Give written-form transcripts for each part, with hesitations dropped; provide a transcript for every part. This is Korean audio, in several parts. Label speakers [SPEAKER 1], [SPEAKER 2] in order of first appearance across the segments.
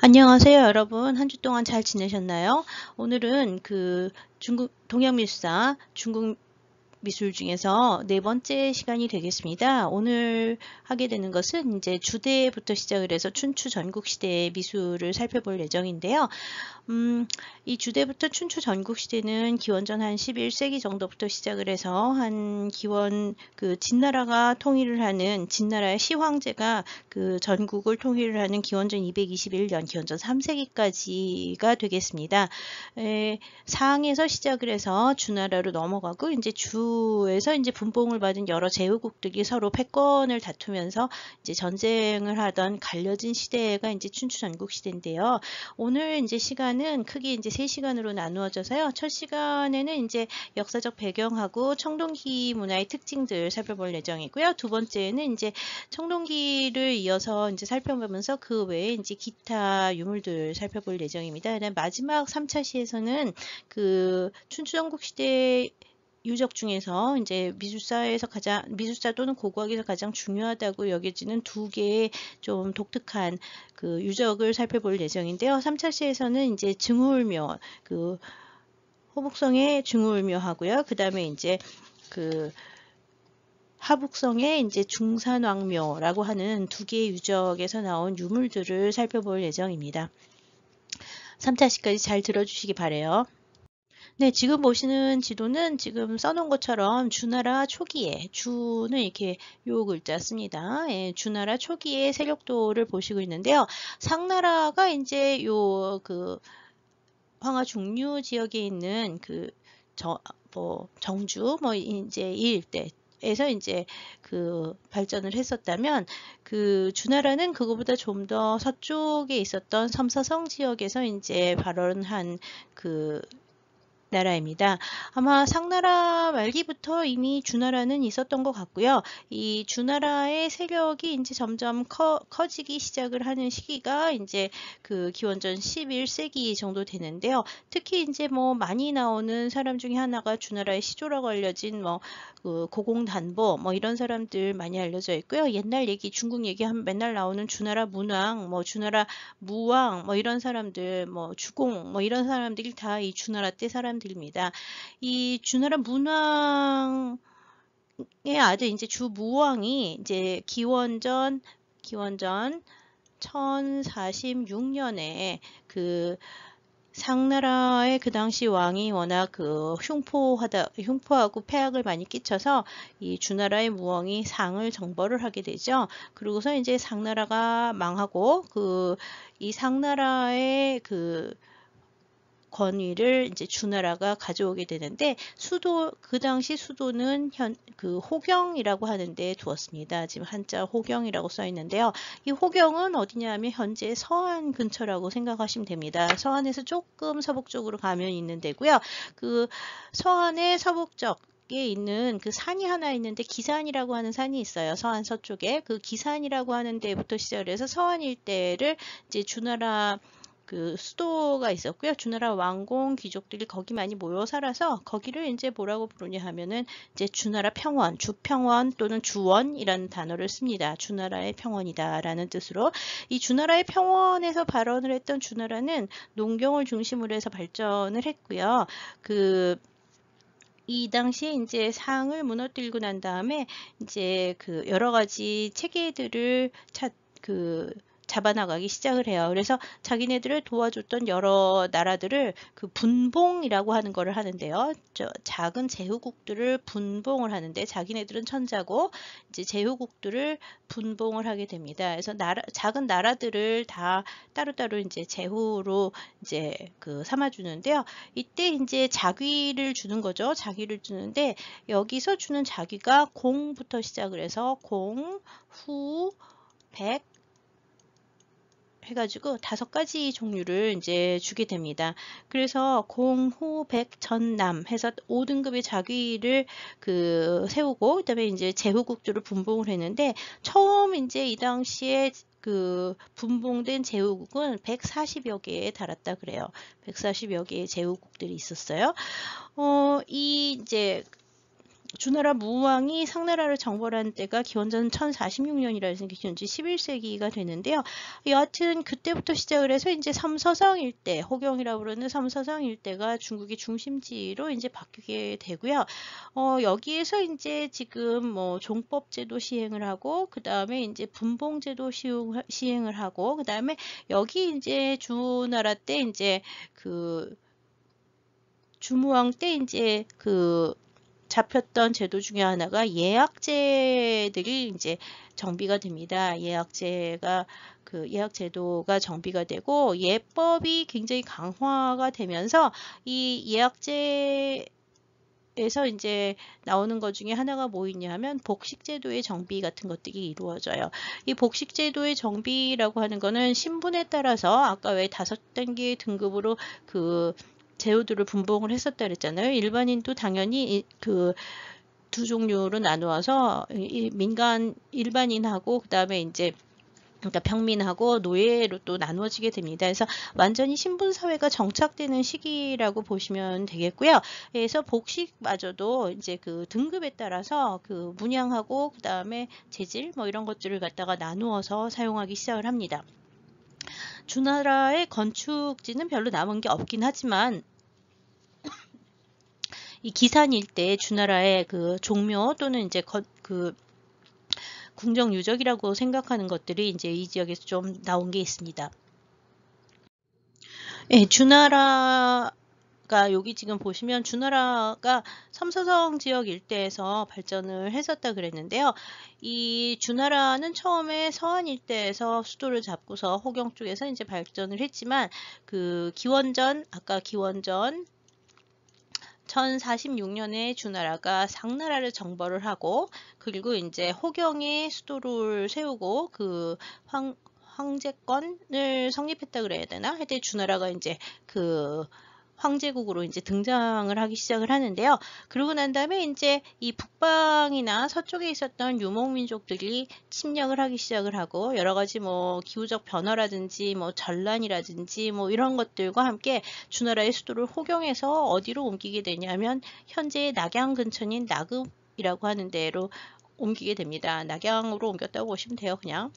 [SPEAKER 1] 안녕하세요, 여러분. 한 주 동안 잘 지내셨나요? 오늘은 중국 동양미술사 중국 미술 중에서 네 번째 시간이 되겠습니다. 오늘 하게 되는 것은 이제 주대부터 시작을 해서 춘추 전국시대의 미술을 살펴볼 예정인데요. 이 주대부터 춘추 전국시대는 기원전 한 11세기 정도부터 시작을 해서 한 기원 진나라가 통일을 하는 진나라의 시황제가 전국을 통일을 하는 기원전 221년, 기원전 3세기까지가 되겠습니다. 상에서 시작을 해서 주나라로 넘어가고 이제 주에서 이제 분봉을 받은 여러 제후국들이 서로 패권을 다투면서 이제 전쟁을 하던 갈려진 시대가 이제 춘추 전국시대인데요. 오늘 이제 시간은 크게 이제 3시간으로 나누어져서요. 첫 시간에는 이제 역사적 배경하고 청동기 문화의 특징들 살펴볼 예정이고요. 두 번째는 이제 청동기를 이어서 이제 살펴보면서 그 외에 이제 기타 유물들 살펴볼 예정입니다. 마지막 3차 시에서는 춘추전국시대 유적 중에서 이제 미술사 또는 고고학에서 가장 중요하다고 여겨지는 두 개의 좀 독특한 유적을 살펴볼 예정인데요. 3차 시에서는 이제 증후울묘, 호북성의 증후울묘하고요. 그 다음에 이제 하북성의 이제 중산왕묘라고 하는 두 개의 유적에서 나온 유물들을 살펴볼 예정입니다. 3차 시까지 잘 들어주시기 바래요. 네, 지금 보시는 지도는 지금 써놓은 것처럼 주나라 초기에, 주는 이렇게 요 글자 씁니다. 예, 주나라 초기의 세력도를 보시고 있는데요. 상나라가 이제 황하 중류 지역에 있는 정주, 이제 이 일대에서 이제 발전을 했었다면 주나라는 그거보다 좀 더 서쪽에 있었던 섬서성 지역에서 이제 발원한 나라입니다. 아마 상나라 말기부터 이미 주나라는 있었던 것 같고요. 이 주나라의 세력이 이제 점점 커지기 시작을 하는 시기가 이제 기원전 11세기 정도 되는데요. 특히 이제 많이 나오는 사람 중에 하나가 주나라의 시조라고 알려진 고공단보 이런 사람들 많이 알려져 있고요. 옛날 얘기, 중국 얘기하면 맨날 나오는 주나라 문왕, 주나라 무왕, 이런 사람들, 주공, 이런 사람들이 다 이 주나라 때 사람들입니다. 이 주나라 문왕의 아들 이제 주무왕이 이제 기원전 1046년에 상나라의 그 당시 왕이 워낙 흉포하고 폐악을 많이 끼쳐서 이 주나라의 무왕이 상을 정벌을 하게 되죠. 그러고서 이제 상나라가 망하고 이 상나라의 권위를 이제 주나라가 가져오게 되는데 그 당시 수도는 호경이라고 하는데 두었습니다. 지금 한자 호경이라고 써 있는데요. 이 호경은 어디냐면 현재 서안 근처라고 생각하시면 됩니다. 서안에서 조금 서북쪽으로 가면 있는 데고요. 서안의 서북쪽 에 있는 산이 하나 있는데 기산이라고 하는 산이 있어요. 서안 서쪽에 기산이라고 하는 데부터 시작을 해서 서안 일대를 이제 주나라 수도가 있었고요. 주나라 왕공 귀족들이 거기 많이 모여 살아서 거기를 이제 뭐라고 부르냐 하면은 이제 주나라 평원, 주평원 또는 주원이라는 단어를 씁니다. 주나라의 평원이다라는 뜻으로 이 주나라의 평원에서 발원을 했던 주나라는 농경을 중심으로 해서 발전을 했고요. 이 당시에 이제 상을 무너뜨리고 난 다음에 이제 여러 가지 체계들을 잡아나가기 시작을 해요. 그래서 자기네들을 도와줬던 여러 나라들을 분봉이라고 하는 거를 하는데요. 작은 제후국들을 분봉을 하는데 자기네들은 천자고 이제 제후국들을 분봉을 하게 됩니다. 그래서 작은 나라들을 다 따로따로 이제 제후로 이제 삼아주는데요. 이때 이제 자귀를 주는 거죠. 자귀를 주는데 여기서 주는 자귀가 공부터 시작을 해서 공, 후, 백 해가지고 5가지 종류를 이제 주게 됩니다. 그래서 공, 후, 백, 전, 남 해서 5등급의 자귀를 세우고 그다음에 이제 제후국들을 분봉을 했는데 처음 이제 이 당시에 분봉된 제후국은 140여 개에 달았다 그래요. 140여 개의 제후국들이 있었어요. 이 이제 주나라 무왕이 상나라를 정벌한 때가 기원전 1046년이라 해서 기원전 11세기가 되는데요. 여하튼 그때부터 시작을 해서 이제 삼서성 일대, 호경이라고 부르는 삼서성 일대가 중국의 중심지로 이제 바뀌게 되고요. 여기에서 이제 지금 뭐 종법제도 시행을 하고, 그 다음에 이제 분봉제도 시행을 하고, 그 다음에 여기 이제 주나라 때 이제 그 주무왕 때 이제 그 잡혔던 제도 중에 하나가 예약제들이 이제 정비가 됩니다. 예약제도가 정비가 되고 예법이 굉장히 강화가 되면서 이 예약제에서 이제 나오는 것 중에 하나가 뭐 있냐 하면 복식제도의 정비 같은 것들이 이루어져요. 이 복식제도의 정비라고 하는 거는 신분에 따라서 아까 왜 5단계 등급으로 그 제도들을 분봉을 했었다 그랬잖아요. 일반인도 당연히 그 두 종류로 나누어서 민간 일반인하고 그 다음에 이제 그러니까 평민하고 노예로 또 나누어지게 됩니다. 그래서 완전히 신분사회가 정착되는 시기라고 보시면 되겠고요. 그래서 복식마저도 이제 그 등급에 따라서 그 문양하고 그 다음에 재질 뭐 이런 것들을 갖다가 나누어서 사용하기 시작을 합니다. 주나라의 건축지는 별로 남은 게 없긴 하지만 이 기산 일대 주나라의 그 종묘 또는 이제 그 궁정 유적이라고 생각하는 것들이 이제 이 지역에서 좀 나온 게 있습니다. 예, 주나라가 여기 지금 보시면 주나라가 삼서성 지역 일대에서 발전을 했었다 그랬는데요. 이 주나라는 처음에 서안 일대에서 수도를 잡고서 호경 쪽에서 이제 발전을 했지만 그 아까 기원전 1046년에 주나라가 상나라를 정벌을 하고 그리고 이제 호경에 수도를 세우고 그 황제권을 성립했다 그래야 되나? 하여튼 주나라가 이제 그 황제국으로 이제 등장을 하기 시작을 하는데요. 그러고 난 다음에 이제 이 북방이나 서쪽에 있었던 유목민족들이 침략을 하기 시작을 하고 여러 가지 뭐 기후적 변화라든지 뭐 전란이라든지 뭐 이런 것들과 함께 주나라의 수도를 호경에서 어디로 옮기게 되냐면 현재의 낙양 근처인 나급이라고 하는 데로 옮기게 됩니다. 낙양으로 옮겼다고 보시면 돼요. 그냥.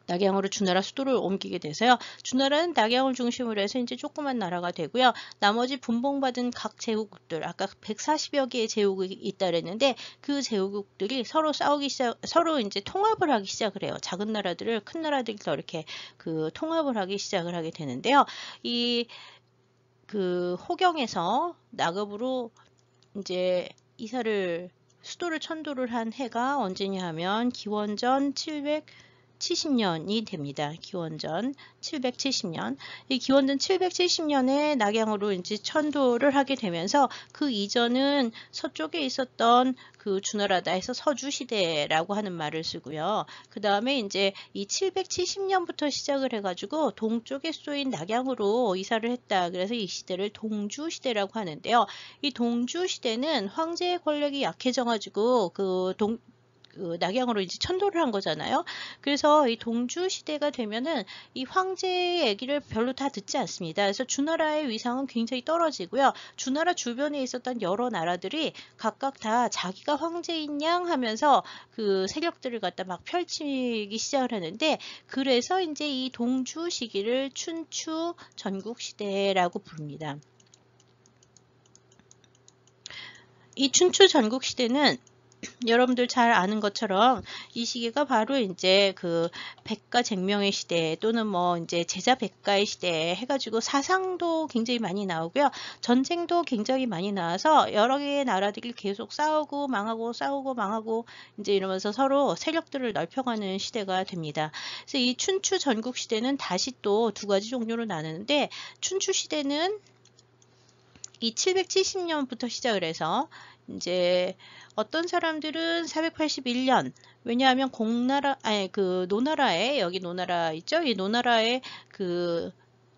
[SPEAKER 1] 낙양으로 주나라 수도를 옮기게 돼서요. 주나라는 낙양을 중심으로 해서 이제 조그만 나라가 되고요. 나머지 분봉받은 각 제후국들, 아까 140여 개의 제후국이 있다 그랬는데 그 제후국들이 서로 서로 이제 통합을 하기 시작을 해요. 작은 나라들을 큰 나라들이 더 이렇게 그 통합을 하기 시작을 하게 되는데요. 그 호경에서 나급으로 이제 수도를 천도를 한 해가 언제냐 하면 기원전 770년이 됩니다. 기원전 770년. 이 기원전 770년에 낙양으로 이제 천도를 하게 되면서 그 이전은 서쪽에 있었던 그 주나라다 해서 서주시대라고 하는 말을 쓰고요. 그 다음에 이제 이 770년부터 시작을 해가지고 동쪽에 쏘인 낙양으로 이사를 했다. 그래서 이 시대를 동주시대라고 하는데요. 이 동주시대는 황제의 권력이 약해져가지고 그 낙양으로 이제 천도를 한 거잖아요. 그래서 이 동주 시대가 되면은 이 황제의 얘기를 별로 다 듣지 않습니다. 그래서 주나라의 위상은 굉장히 떨어지고요. 주나라 주변에 있었던 여러 나라들이 각각 다 자기가 황제인 양 하면서 그 세력들을 갖다 막 펼치기 시작을 하는데 그래서 이제 이 동주 시기를 춘추 전국 시대라고 부릅니다. 이 춘추 전국 시대는 여러분들 잘 아는 것처럼 이 시기가 바로 이제 그 백가쟁명의 시대 또는 뭐 이제 제자백가의 시대 해가지고 사상도 굉장히 많이 나오고요. 전쟁도 굉장히 많이 나와서 여러 개의 나라들이 계속 싸우고 망하고 이제 이러면서 서로 세력들을 넓혀가는 시대가 됩니다. 그래서 이 춘추 전국 시대는 다시 또 두 가지 종류로 나누는데 춘추 시대는 이 770년부터 시작을 해서 이제 어떤 사람들은 481년 왜냐하면 노나라에 여기 노나라 있죠? 이 노나라의 그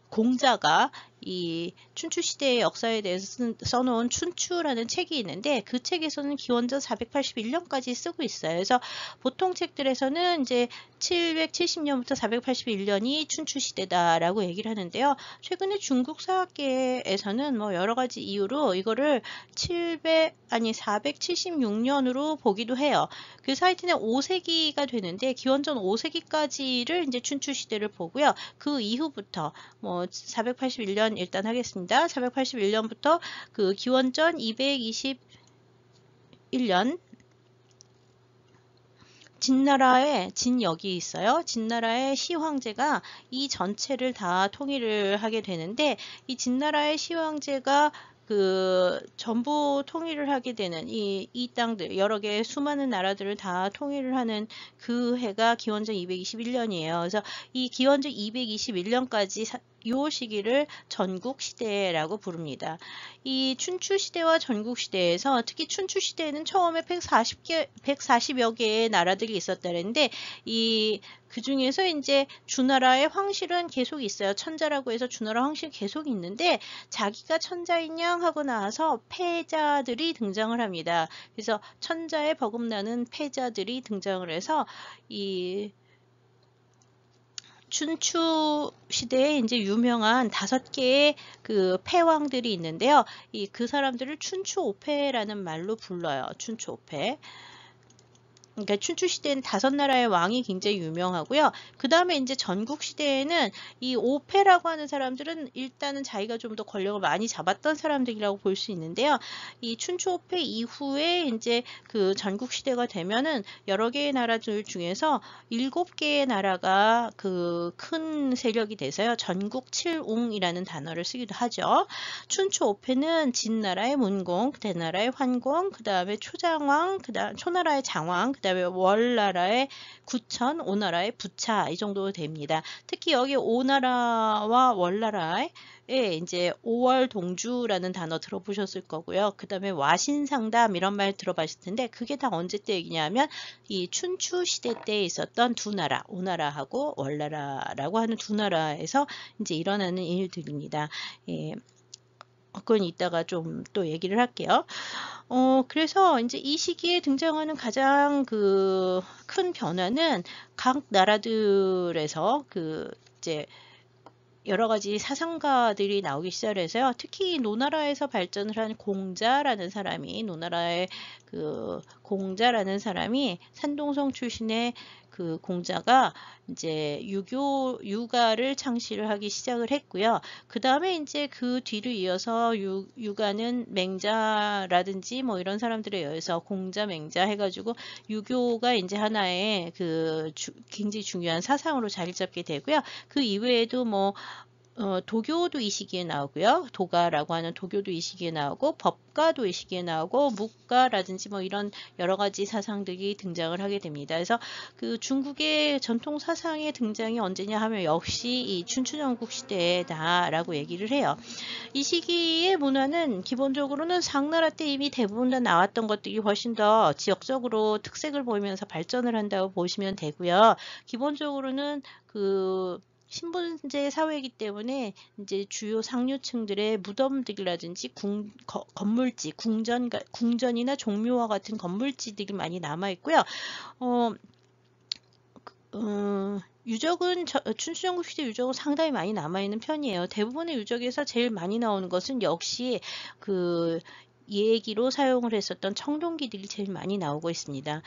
[SPEAKER 1] 공자가 이 춘추 시대의 역사에 대해서 써놓은 춘추라는 책이 있는데 그 책에서는 기원전 481년까지 쓰고 있어요. 그래서 보통 책들에서는 이제 770년부터 481년이 춘추 시대다라고 얘기를 하는데요. 최근에 중국 사학계에서는 뭐 여러 가지 이유로 이거를 476년으로 보기도 해요. 그 사이트는 5세기가 되는데 기원전 5세기까지를 이제 춘추 시대를 보고요. 그 이후부터 뭐 481년 일단 하겠습니다. 481년부터 그 기원전 221년 진나라의 진역이 있어요. 진나라의 시황제가 이 전체를 다 통일을 하게 되는데 이 진나라의 시황제가 그 전부 통일을 하게 되는 이 땅들 여러 개의 수많은 나라들을 다 통일을 하는 그 해가 기원전 221년이에요. 그래서 이 기원전 221년까지 요 시기를 전국시대라고 부릅니다. 이 춘추시대와 전국시대에서 특히 춘추시대에는 처음에 140여 개의 나라들이 있었다는데 그 중에서 이제 주나라의 황실은 계속 있어요. 천자라고 해서 주나라 황실 계속 있는데 자기가 천자인양 하고 나서 패자들이 등장을 합니다. 그래서 천자에 버금나는 패자들이 등장을 해서 이 춘추 시대에 이제 유명한 5개의 그 패왕들이 있는데요. 그 사람들을 춘추오패라는 말로 불러요. 춘추오패. 그러니까 춘추 시대는 5나라의 왕이 굉장히 유명하고요. 그 다음에 이제 전국 시대에는 이 오패라고 하는 사람들은 일단은 자기가 좀 더 권력을 많이 잡았던 사람들이라고 볼 수 있는데요. 이 춘추 오패 이후에 이제 그 전국 시대가 되면은 여러 개의 나라들 중에서 7개의 나라가 그 큰 세력이 돼서요. 전국 칠웅이라는 단어를 쓰기도 하죠. 춘추 오패는 진나라의 문공, 대나라의 환공, 그 다음에 초장왕, 그다음 초나라의 장왕, 그 다음에 월나라의 구천, 오나라의 부차 이 정도 됩니다. 특히 여기 오나라와 월나라에 이제 오월동주라는 단어 들어보셨을 거고요. 그 다음에 와신상담 이런 말 들어봤을 텐데 그게 다 언제 때 얘기냐면 이 춘추 시대 때 있었던 두 나라, 오나라하고 월나라라고 하는 두 나라에서 이제 일어나는 일들입니다. 그건 이따가 좀 또 얘기를 할게요. 그래서 이제 이 시기에 등장하는 가장 그 큰 변화는 각 나라들에서 이제 여러 가지 사상가들이 나오기 시작해서요. 특히 노나라에서 발전을 한 공자라는 사람이 공자라는 사람이 산동성 출신의 그 공자가 이제 유가를 창시를 하기 시작을 했고요. 그 다음에 이제 그 뒤를 이어서 유가는 맹자라든지 뭐 이런 사람들에 의해서 공자 맹자 해가지고 유교가 이제 하나의 굉장히 중요한 사상으로 자리 잡게 되고요. 그 이외에도 뭐 도교도 이 시기에 나오고요. 도가라고 하는 도교도 이 시기에 나오고 법가도 이 시기에 나오고 묵가라든지 뭐 이런 여러 가지 사상들이 등장을 하게 됩니다. 그래서 그 중국의 전통 사상의 등장이 언제냐 하면 역시 이 춘추전국 시대다라고 얘기를 해요. 이 시기의 문화는 기본적으로는 상나라 때 이미 대부분 다 나왔던 것들이 훨씬 더 지역적으로 특색을 보이면서 발전을 한다고 보시면 되고요. 기본적으로는 신분제 사회이기 때문에 이제 주요 상류층들의 무덤들이라든지 건물지, 궁전이나 종묘와 같은 건물지들이 많이 남아 있고요. 유적은 춘추전국 시대 유적은 상당히 많이 남아 있는 편이에요. 대부분의 유적에서 제일 많이 나오는 것은 역시 예기로 사용을 했었던 청동기들이 제일 많이 나오고 있습니다.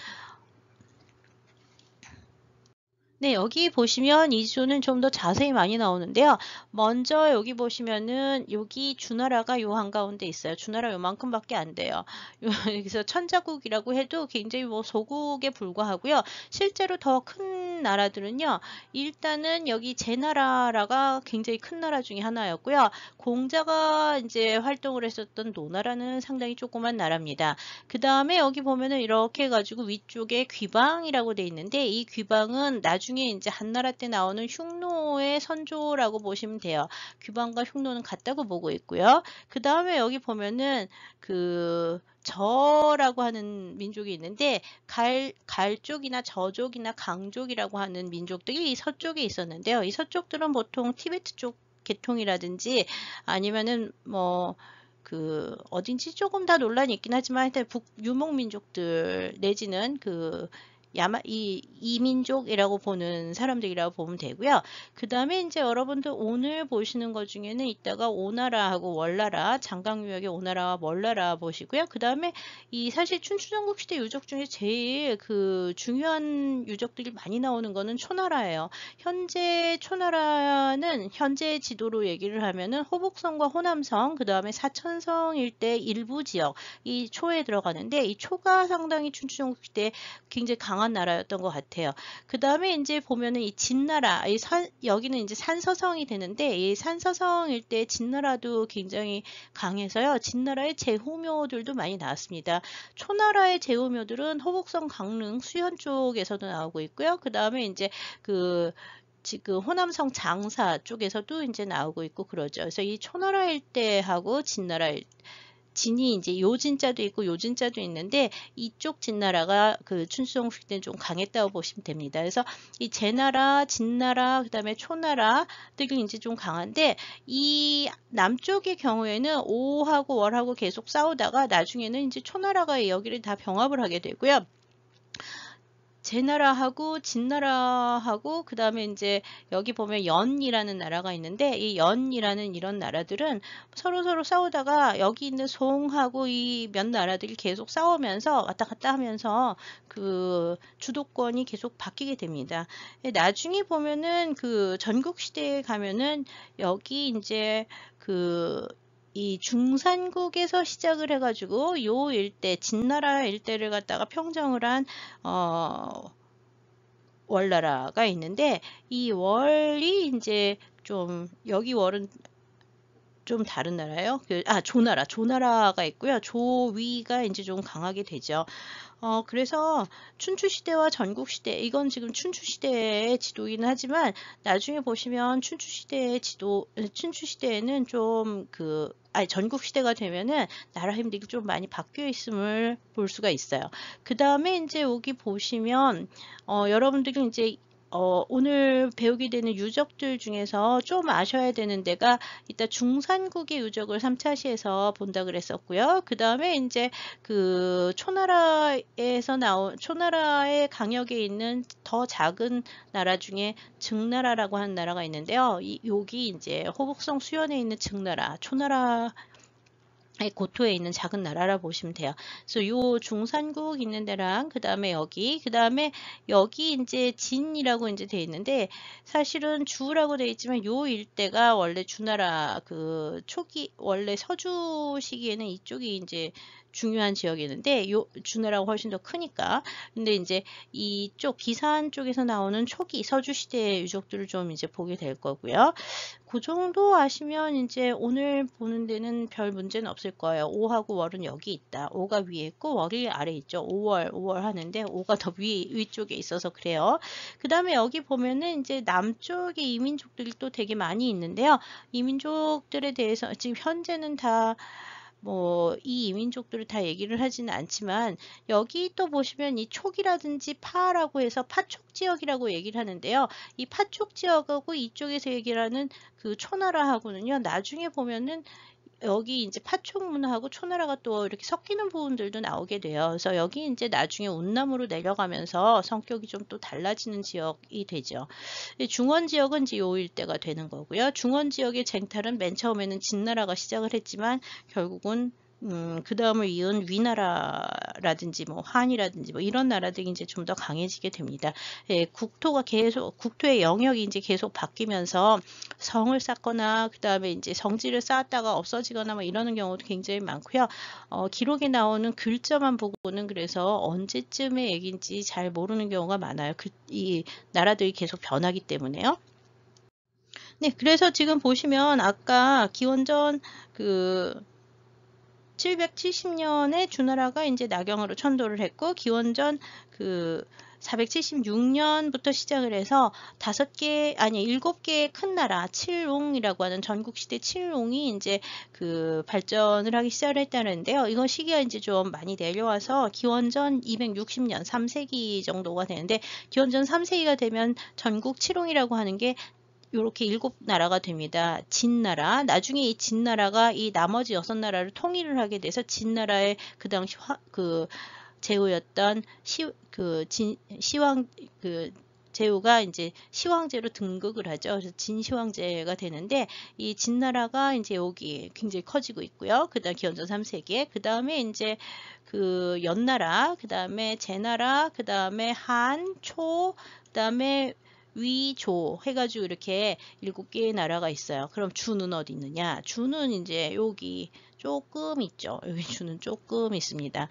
[SPEAKER 1] 네, 여기 보시면 이 조는 좀 더 자세히 많이 나오는데요. 먼저 여기 보시면은 여기 주나라가 요 한가운데 있어요. 주나라 요만큼밖에 안 돼요. 여기서 천자국이라고 해도 굉장히 뭐 소국에 불과하고요. 실제로 더 큰 나라들은요. 일단은 여기 제나라가 굉장히 큰 나라 중에 하나였고요. 공자가 이제 활동을 했었던 노나라는 상당히 조그만 나라입니다. 그 다음에 여기 보면은 이렇게 해가지고 위쪽에 귀방이라고 돼 있는데 이 귀방은 나중에 이제 한나라 때 나오는 흉노의 선조라고 보시면 돼요. 귀방과 흉노는 같다고 보고 있고요. 그 다음에 여기 보면은 저라고 하는 민족이 있는데 갈족이나 저족이나 강족이라고 하는 민족들이 이 서쪽에 있었는데요. 이 서쪽들은 보통 티베트 쪽 계통이라든지 아니면은 뭐 그 어딘지 조금 다 논란이 있긴 하지만 하여튼 유목민족들 내지는 그 이민족이라고 보는 사람들이라고 보면 되고요. 그 다음에 이제 여러분들 오늘 보시는 것 중에는 이따가 오나라하고 월나라, 장강유역의 오나라와 월나라 보시고요. 그 다음에 이 사실 춘추전국시대 유적 중에 제일 그 중요한 유적들이 많이 나오는 거는 초나라예요. 현재 초나라는 현재 지도로 얘기를 하면은 호북성과 호남성, 그 다음에 사천성 일대 일부 지역, 이 초에 들어가는데 이 초가 상당히 춘추전국시대 굉장히 강한 나라였던 것 같아요. 그 다음에 이제 보면은 이 진나라, 여기는 이제 산서성이 되는데 이 산서성 일대 진나라도 굉장히 강해서요. 진나라의 제후묘들도 많이 나왔습니다. 초나라의 제후묘들은 호북성, 강릉, 수현 쪽에서도 나오고 있고요. 그 다음에 이제 지금 호남성 장사 쪽에서도 이제 나오고 있고 그러죠. 그래서 이 초나라 일대하고 진이 이제 요진자도 있고 요진자도 있는데 이쪽 진나라가 그 춘추전국시 때는 좀 강했다고 보시면 됩니다. 그래서 이 제나라, 진나라, 그 다음에 초나라들이 이제 좀 강한데 이 남쪽의 경우에는 오하고 월하고 계속 싸우다가 나중에는 이제 초나라가 여기를 다 병합을 하게 되고요. 제나라하고 진나라하고 그 다음에 이제 여기 보면 연이라는 나라가 있는데 이 연이라는 이런 나라들은 서로 싸우다가 여기 있는 송하고 이 몇 나라들이 계속 싸우면서 왔다 갔다 하면서 그 주도권이 계속 바뀌게 됩니다. 나중에 보면은 그 전국시대에 가면은 여기 이제 이 중산국에서 시작을 해가지고 요 일대, 진나라 일대를 갖다가 평정을 한 월나라가 있는데 이 월이 이제 좀 여기 월은 좀 다른 나라예요. 조나라가 있고요. 조위가 이제 좀 강하게 되죠. 그래서 춘추시대와 전국시대, 이건 지금 춘추시대의 지도이긴 하지만 나중에 보시면 춘추시대에는 좀 전국시대가 되면은 나라 힘들이 좀 많이 바뀌어 있음을 볼 수가 있어요. 그 다음에 이제 여기 보시면, 여러분들이 이제 오늘 배우게 되는 유적들 중에서 좀 아셔야 되는 데가 이따 중산국의 유적을 3차시에서 본다 그랬었고요. 그 다음에 이제 그 초나라의 강역에 있는 더 작은 나라 중에 증나라라고 하는 나라가 있는데요. 여기 이제 호북성 수연에 있는 증나라, 초나라 고토에 있는 작은 나라라 보시면 돼요. 그래서 요 중산국 있는 데랑 그 다음에 여기 이제 진이라고 이제 돼 있는데 사실은 주라고 돼 있지만 요 일대가 원래 주나라 그 초기 원래 서주 시기에는 이쪽이 이제 중요한 지역이었는데 요 주나라가 훨씬 더 크니까 근데 이제 이쪽 기산 쪽에서 나오는 초기 서주 시대의 유적들을 좀 이제 보게 될 거고요. 그 정도 아시면 이제 오늘 보는 데는 별 문제는 없을 거예요. 5하고 월은 여기 있다. 5가 위에 있고 월이 아래 있죠. 5월 하는데 5가 더 위쪽에 있어서 그래요. 그 다음에 여기 보면은 이제 남쪽에 이민족들이 또 되게 많이 있는데요. 이민족들에 대해서 지금 현재는 다 이 이민족들을 다 얘기를 하지는 않지만 여기 또 보시면 이 촉이라든지 파라고 해서 파촉 지역이라고 얘기를 하는데요. 이 파촉 지역하고 이쪽에서 얘기를 하는 그 초나라하고는요. 나중에 보면은 여기 이제 파촉 문화하고 초나라가 또 이렇게 섞이는 부분들도 나오게 돼요. 그래서 여기 이제 나중에 운남으로 내려가면서 성격이 좀 또 달라지는 지역이 되죠. 중원 지역은 이제 요 일대가 되는 거고요. 중원 지역의 쟁탈은 맨 처음에는 진나라가 시작을 했지만 결국은 그 다음을 이은 위나라라든지 한이라든지 이런 나라들이 이제 좀 더 강해지게 됩니다. 국토의 영역이 이제 계속 바뀌면서 성을 쌓거나 그 다음에 이제 성지를 쌓았다가 없어지거나 이러는 경우도 굉장히 많고요. 기록에 나오는 글자만 보고는 그래서 언제쯤의 얘기인지 잘 모르는 경우가 많아요. 이 나라들이 계속 변하기 때문에요. 네, 그래서 지금 보시면 아까 기원전 770년에 주나라가 이제 나경으로 천도를 했고 기원전 476년부터 시작을 해서 7개의 큰 나라 칠옹이라고 하는 전국시대 칠옹이 이제 발전을 하기 시작을 했다는데요. 이건 시기가 이제 좀 많이 내려와서 기원전 260년 3세기 정도가 되는데 기원전 3세기가 되면 전국 칠옹이라고 하는 게 요렇게 7나라가 됩니다. 진나라. 나중에 이 진나라가 이 나머지 6나라를 통일을 하게 돼서 진나라의 그 당시 제후였던 시왕 제후가 이제 시황제로 등극을 하죠. 그래서 진시황제가 되는데 이 진나라가 이제 여기 굉장히 커지고 있고요. 그다음 기원전 3세기에 그다음에 이제 그 연나라, 그다음에 제나라, 그다음에 한, 초, 그다음에 위조 해가지고 이렇게 7개의 나라가 있어요. 그럼 주는 어디 있느냐? 주는 이제 여기 조금 있죠. 여기 주는 조금 있습니다.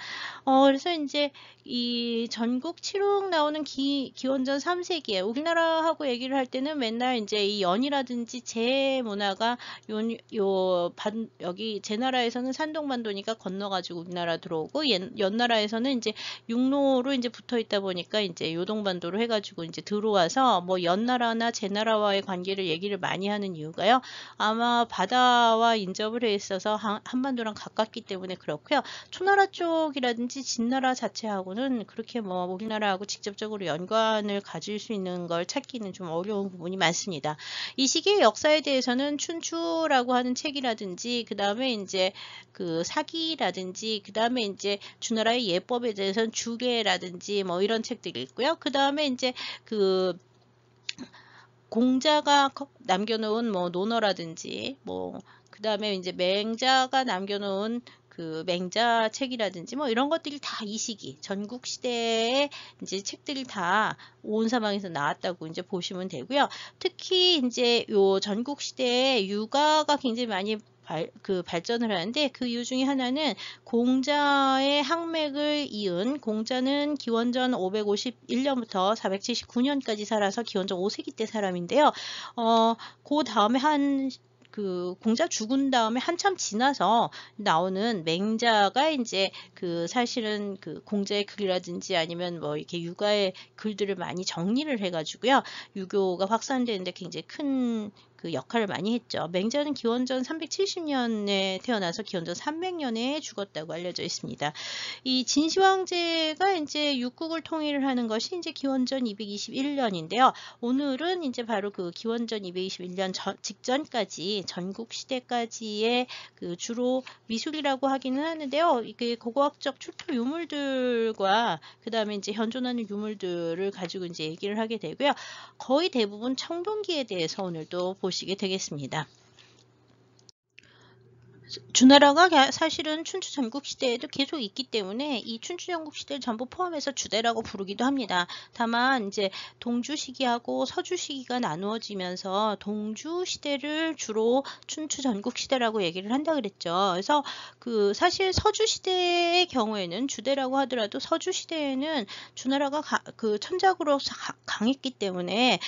[SPEAKER 1] 그래서 이제 이 전국 칠흑 나오는 기원전 3세기에 우리나라하고 얘기를 할 때는 맨날 이제 이 연이라든지 제 문화가 여기 제 나라에서는 산동반도니까 건너가지고 우리나라 들어오고 연나라에서는 이제 육로로 이제 붙어 있다 보니까 이제 요동반도로 해가지고 이제 들어와서 뭐 연나라나 제 나라와의 관계를 얘기를 많이 하는 이유가요. 아마 바다와 인접을 해 있어서 한반도랑 가깝기 때문에 그렇고요. 초나라 쪽이라든지 진나라 자체하고는 그렇게 뭐 우리나라하고 직접적으로 연관을 가질 수 있는 걸 찾기는 좀 어려운 부분이 많습니다. 이 시기의 역사에 대해서는 춘추라고 하는 책이라든지 그 다음에 이제 그 사기라든지 그 다음에 이제 주나라의 예법에 대해서는 주례라든지 뭐 이런 책들이 있고요. 그 다음에 이제 그 공자가 남겨놓은 뭐 논어라든지 뭐 그 다음에 이제 맹자가 남겨놓은 그 맹자 책이라든지 뭐 이런 것들이 다 이 시기 전국 시대의 이제 책들이 다 온 사방에서 나왔다고 이제 보시면 되고요. 특히 이제 요 전국 시대에 육아가 굉장히 많이 발전을 하는데 그 이유 중에 하나는 공자의 항맥을 이은 공자는 기원전 551년부터 479년까지 살아서 기원전 5세기 때 사람인데요. 그 다음에 공자 죽은 다음에 한참 지나서 나오는 맹자가 이제 사실은 공자의 글이라든지 아니면 뭐 이렇게 육아의 글들을 많이 정리를 해가지고요. 유교가 확산되는데 굉장히 큰 역할을 많이 했죠. 맹자는 기원전 370년에 태어나서 기원전 300년에 죽었다고 알려져 있습니다. 이 진시황제가 이제 육국을 통일을 하는 것이 이제 기원전 221년인데요. 오늘은 이제 바로 그 기원전 221년 직전까지 전국 시대까지의 주로 미술이라고 하기는 하는데요. 이게 고고학적 출토 유물들과 그 다음에 이제 현존하는 유물들을 가지고 이제 얘기를 하게 되고요. 거의 대부분 청동기에 대해서 오늘도 보시게 되겠습니다. 주나라가 사실은 춘추 전국 시대에도 계속 있기 때문에 이 춘추 전국 시대를 전부 포함해서 주대라고 부르기도 합니다. 다만 이제 동주 시기하고 서주 시기가 나누어지면서 동주 시대를 주로 춘추 전국 시대라고 얘기를 한다 그랬죠. 그래서 사실 서주 시대의 경우에는 주대라고 하더라도 서주 시대에는 주나라가 천작으로 강했기 때문에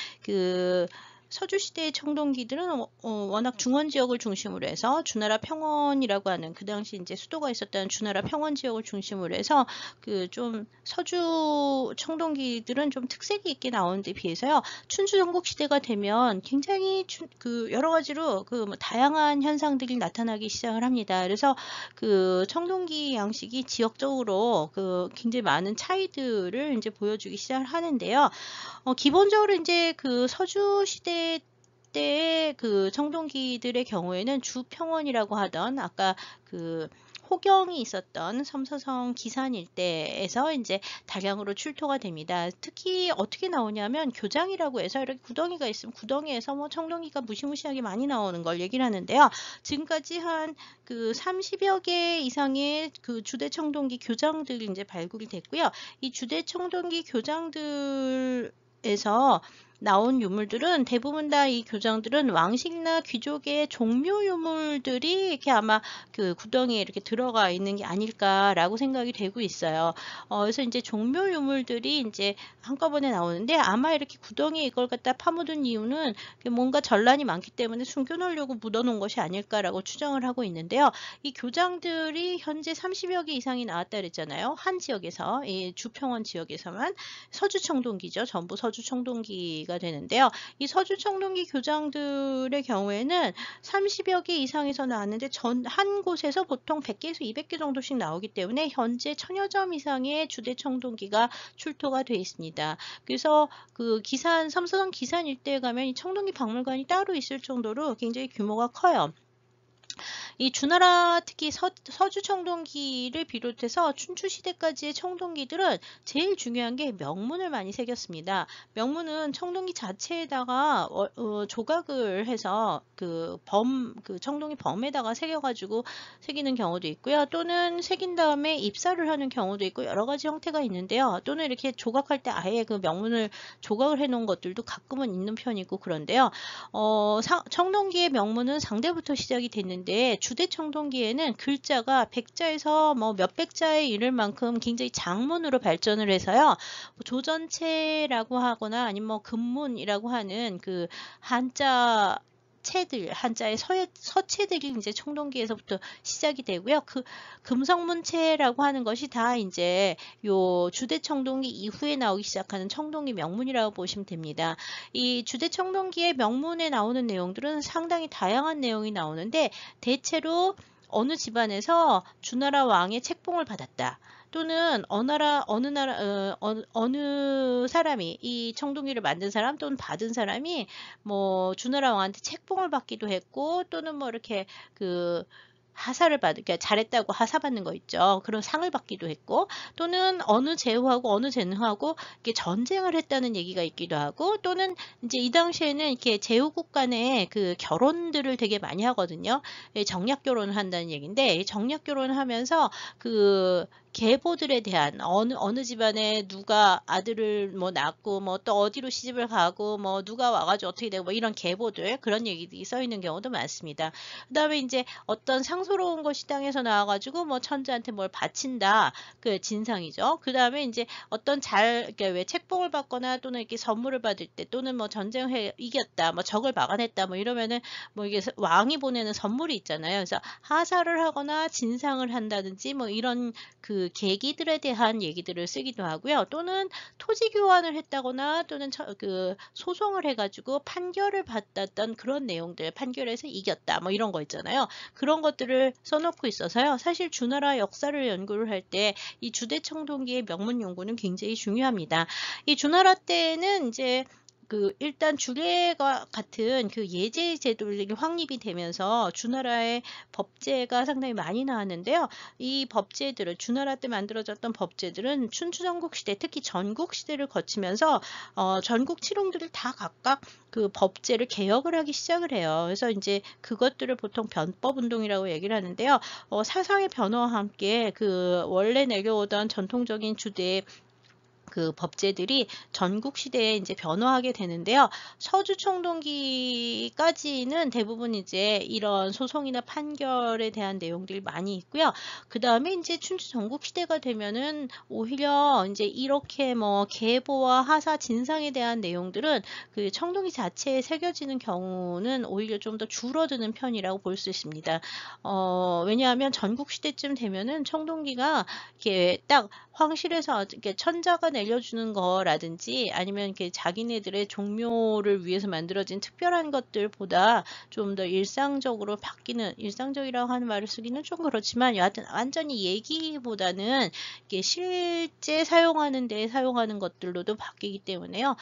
[SPEAKER 1] 서주시대의 청동기들은 워낙 중원 지역을 중심으로 해서 주나라 평원이라고 하는 그 당시 이제 수도가 있었다는 주나라 평원 지역을 중심으로 해서 좀 서주 청동기들은 좀 특색이 있게 나오는 데 비해서요. 춘추 전국 시대가 되면 굉장히 여러 가지로 뭐 다양한 현상들이 나타나기 시작을 합니다. 그래서 청동기 양식이 지역적으로 굉장히 많은 차이들을 이제 보여주기 시작을 하는데요. 기본적으로 이제 서주 시대 때의 청동기들의 경우에는 주평원이라고 하던 아까 호경이 있었던 섬서성 기산 일대에서 이제 다량으로 출토가 됩니다. 특히 어떻게 나오냐면 교장이라고 해서 이렇게 구덩이가 있으면 구덩이에서 뭐 청동기가 무시무시하게 많이 나오는 걸 얘기를 하는데요. 지금까지 한 30여 개 이상의 주대 청동기 교장들이 이제 발굴이 됐고요. 이 주대 청동기 교장들에서 나온 유물들은 대부분 다 이 교장들은 왕실이나 귀족의 종묘 유물들이 이렇게 아마 구덩이에 이렇게 들어가 있는 게 아닐까라고 생각이 되고 있어요. 그래서 이제 종묘 유물들이 이제 한꺼번에 나오는데 아마 이렇게 구덩이에 이걸 갖다 파묻은 이유는 뭔가 전란이 많기 때문에 숨겨놓으려고 묻어놓은 것이 아닐까라고 추정을 하고 있는데요. 이 교장들이 현재 30여 개 이상이 나왔다 그랬잖아요. 한 지역에서, 이 주평원 지역에서만 서주 청동기죠. 전부 서주 청동기 청동기가 되는데요. 이 서주 청동기 교장들의 경우에는 30여 개 이상에서 나왔는데 한 곳에서 보통 100개에서 200개 정도씩 나오기 때문에 현재 1000여 점 이상의 주대 청동기가 출토가 되어 있습니다. 그래서 그 삼서선 기산 일대에 가면 이 청동기 박물관이 따로 있을 정도로 굉장히 규모가 커요. 이 주나라 특히 서주 청동기를 비롯해서 춘추시대까지의 청동기들은 제일 중요한 게 명문을 많이 새겼습니다. 명문은 청동기 자체에다가 조각을 해서 그 청동기 범에다가 새겨가지고 새기는 경우도 있고요. 또는 새긴 다음에 입사를 하는 경우도 있고 여러 가지 형태가 있는데요. 또는 이렇게 조각할 때 아예 그 명문을 조각을 해놓은 것들도 가끔은 있는 편이고 그런데요. 청동기의 명문은 상대부터 시작이 됐는데 주대 청동기에는 글자가 백자에서 뭐 몇백 자에 이를 만큼 굉장히 장문으로 발전을 해서요. 조전체라고 하거나 아니면 뭐 금문이라고 하는 그 한자 한자의 서체들이 이제 청동기에서부터 시작이 되고요. 그 금성문체라고 하는 것이 다 이제 요 주대 청동기 이후에 나오기 시작하는 청동기 명문이라고 보시면 됩니다. 이 주대 청동기의 명문에 나오는 내용들은 상당히 다양한 내용이 나오는데 대체로 어느 집안에서 주나라 왕의 책봉을 받았다. 또는 어느 사람이 이 청동기를 만든 사람 또는 받은 사람이 뭐 주나라 왕한테 책봉을 받기도 했고 또는 뭐 이렇게 그 그러니까 잘했다고 하사받는 거 있죠. 그런 상을 받기도 했고 또는 어느 제후하고 어느 제후하고 이렇게 전쟁을 했다는 얘기가 있기도 하고 또는 이제 이 당시에는 이렇게 제후국 간의 그 결혼들을 되게 많이 하거든요. 정략 결혼을 한다는 얘기인데 정략 결혼을 하면서 그 계보들에 대한 어느 집안에 누가 아들을 뭐 낳고 뭐 또 어디로 시집을 가고 뭐 누가 와가지고 어떻게 되고 뭐 이런 계보들 그런 얘기들이 써 있는 경우도 많습니다. 그다음에 이제 어떤 상소로운 것이 땅에서 나와가지고 뭐 천자한테 뭘 바친다 그 진상이죠. 그다음에 이제 어떤 그러니까 왜 책봉을 받거나 또는 이렇게 선물을 받을 때 또는 뭐 전쟁을 이겼다 뭐 적을 막아냈다 뭐 이러면은 뭐 이게 왕이 보내는 선물이 있잖아요. 그래서 하사를 하거나 진상을 한다든지 뭐 이런 그 계기들에 대한 얘기들을 쓰기도 하고요. 또는 토지 교환을 했다거나 또는 그 소송을 해가지고 판결을 받았던 그런 내용들, 판결에서 이겼다 뭐 이런 거 있잖아요. 그런 것들을 써놓고 있어서요. 사실 주나라 역사를 연구를 할 때 이 주대 청동기의 명문 연구는 굉장히 중요합니다. 이 주나라 때는 이제 일단 주례가 같은 그 예제 제도들이 확립이 되면서 주나라의 법제가 상당히 많이 나왔는데요. 이 법제들은 주나라 때 만들어졌던 법제들은 춘추전국 시대, 특히 전국 시대를 거치면서 전국 칠홍들을 다 각각 그 법제를 개혁을 하기 시작을 해요. 그래서 이제 그것들을 보통 변법 운동이라고 얘기를 하는데요. 사상의 변화와 함께 그 원래 내려오던 전통적인 주대 그 법제들이 전국 시대에 이제 변화하게 되는데요. 서주 청동기까지는 대부분 이제 이런 소송이나 판결에 대한 내용들이 많이 있고요. 그 다음에 이제 춘추 전국 시대가 되면은 오히려 이제 이렇게 뭐 계보와 하사 진상에 대한 내용들은 그 청동기 자체에 새겨지는 경우는 오히려 좀 더 줄어드는 편이라고 볼 수 있습니다. 왜냐하면 전국 시대쯤 되면은 청동기가 이렇게 딱 황실에서 이렇게 천자가 내려주는 거라든지 아니면 이렇게 자기네들의 종묘를 위해서 만들어진 특별한 것들보다 좀 더 일상적으로 바뀌는, 일상적이라고 하는 말을 쓰기는 좀 그렇지만 여하튼 완전히 얘기보다는 이게 실제 사용하는 데 사용하는 것들로도 바뀌기 때문에요.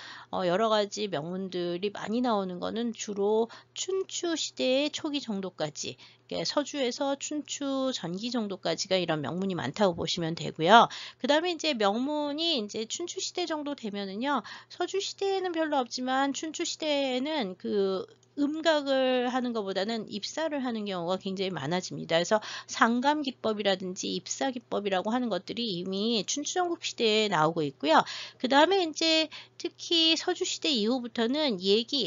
[SPEAKER 1] 여러 가지 명문들이 많이 나오는 거는 주로 춘추 시대의 초기 정도까지, 서주에서 춘추 전기 정도까지가 이런 명문이 많다고 보시면 되고요. 그 다음에 이제 명문이 이제 춘추 시대 정도 되면은요, 서주 시대에는 별로 없지만 춘추 시대에는 그 음각을 하는 것보다는 입사를 하는 경우가 굉장히 많아집니다. 그래서 상감기법이라든지 입사기법이라고 하는 것들이 이미 춘추전국 시대에 나오고 있고요. 그 다음에 이제 특히 서주시대 이후부터는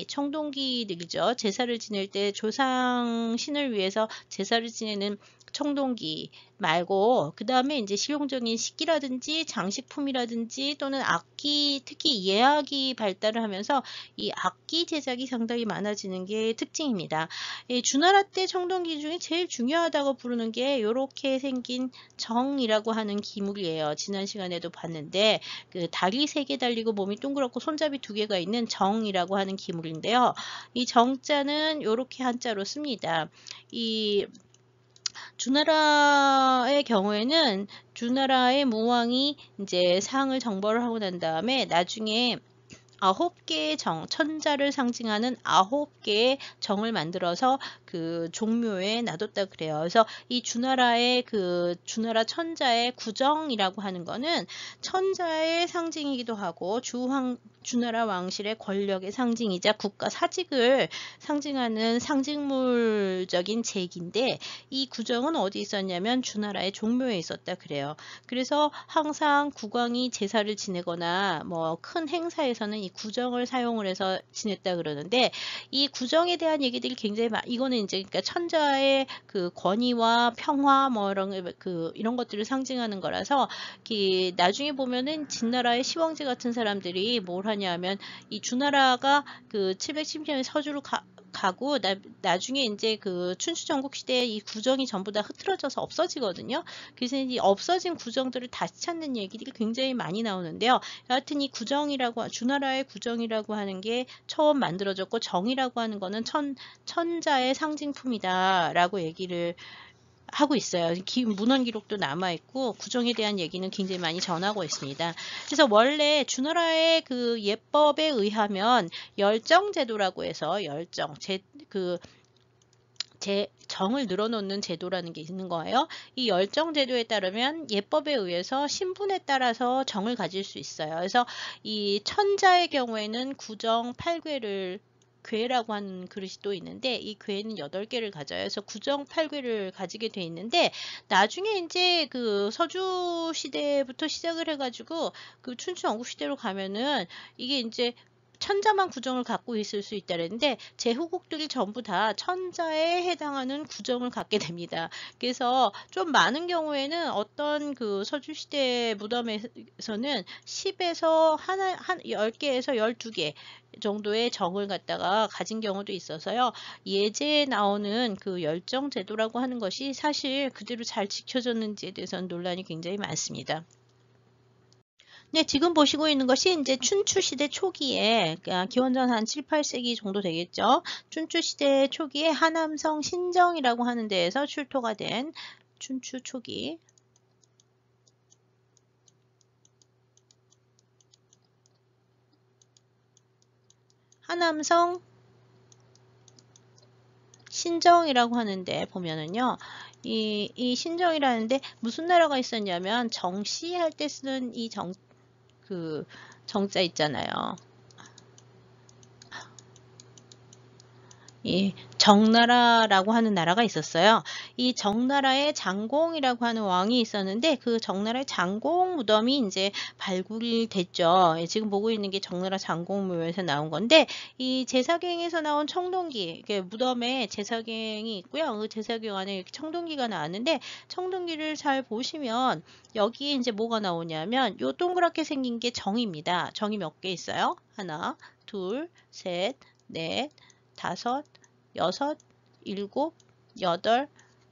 [SPEAKER 1] 청동기들이죠. 제사를 지낼 때 조상 신을 위해서 제사를 지내는 청동기 말고 그 다음에 이제 실용적인 식기라든지 장식품이라든지 또는 악기, 특히 예악이 발달을 하면서 이 악기 제작이 상당히 많아지는 게 특징입니다. 이 주나라 때 청동기 중에 제일 중요하다고 부르는 게 이렇게 생긴 정이라고 하는 기물이에요. 지난 시간에도 봤는데 그 다리 3개 달리고 몸이 동그랗고 손잡이 2개가 있는 정이라고 하는 기물인데요. 이 정자는 이렇게 한자로 씁니다. 이 주나라의 경우에는 주나라의 무왕이 이제 상을 정벌을 하고 난 다음에 나중에 9개의 정, 천자를 상징하는 9개의 정을 만들어서 그 종묘에 놔뒀다 그래요. 그래서 이 주나라의 그 주나라 천자의 구정이라고 하는 거는 천자의 상징이기도 하고 주나라 왕실의 권력의 상징이자 국가 사직을 상징하는 상징물적인 제기인데 이 구정은 어디 있었냐면 주나라의 종묘에 있었다 그래요. 그래서 항상 국왕이 제사를 지내거나 뭐 큰 행사에서는 이 구정을 사용을 해서 지냈다 그러는데 이 구정에 대한 얘기들이 굉장히 이거는 이제 그러니까 천자의 그 권위와 평화 뭐 이런 것들을 상징하는 거라서 나중에 보면은 진나라의 시황제 같은 사람들이 뭘 하냐면 이 주나라가 그 710년에 서주로 가고 나중에 이제 그 춘추전국 시대에 이 구정이 전부 다 흐트러져서 없어지거든요. 그래서 이 없어진 구정들을 다시 찾는 얘기들이 굉장히 많이 나오는데요. 여하튼 이 구정이라고 주나라의 구정이라고 하는 게 처음 만들어졌고 정이라고 하는 거는 천자의 상징품이다라고 얘기를 하고 있어요. 문헌 기록도 남아있고 구정에 대한 얘기는 굉장히 많이 전하고 있습니다. 그래서 원래 주나라의 그 예법에 의하면 열정제도라고 해서 정을 늘어놓는 제도라는 게 있는 거예요. 이 열정제도에 따르면 예법에 의해서 신분에 따라서 정을 가질 수 있어요. 그래서 이 천자의 경우에는 구정 8궤를 궤라고 하는 그릇이 또 있는데 이 궤는 8개를 가져요. 그래서 구정 8궤를 가지게 돼 있는데 나중에 이제 그 서주 시대부터 시작을 해가지고 그 춘추 전국 시대로 가면은 이게 이제 천자만 구정을 갖고 있을 수 있다는데 제후국들이 전부 다 천자에 해당하는 구정을 갖게 됩니다. 그래서 좀 많은 경우에는 어떤 그 서주시대 무덤에서는 10에서 10개에서 12개 정도의 정을 갖다가 가진 경우도 있어서요. 예제에 나오는 그 열정제도라고 하는 것이 사실 그대로 잘 지켜졌는지에 대해서는 논란이 굉장히 많습니다. 네, 지금 보시고 있는 것이 이제 춘추시대 초기에, 기원전 한 7, 8세기 정도 되겠죠. 춘추시대 초기에 하남성 신정이라고 하는 데에서 출토가 된 춘추 초기. 하남성 신정이라고 하는데 보면은요. 이 신정이라는데 무슨 나라가 있었냐면 정씨 할 때 쓰는 이 정자 있잖아요. 이 정나라라고 하는 나라가 있었어요. 이 정나라의 장공이라고 하는 왕이 있었는데 그 정나라의 장공 무덤이 이제 발굴이 됐죠. 지금 보고 있는 게 정나라 장공묘에서 나온 건데 이 제사경에서 나온 청동기, 무덤에 제사경이 있고요. 그 제사경 안에 이렇게 청동기가 나왔는데 청동기를 잘 보시면 여기에 이제 뭐가 나오냐면 요 동그랗게 생긴 게 정입니다. 정이 몇 개 있어요? 하나, 둘, 셋, 넷, 5, 6, 7, 8,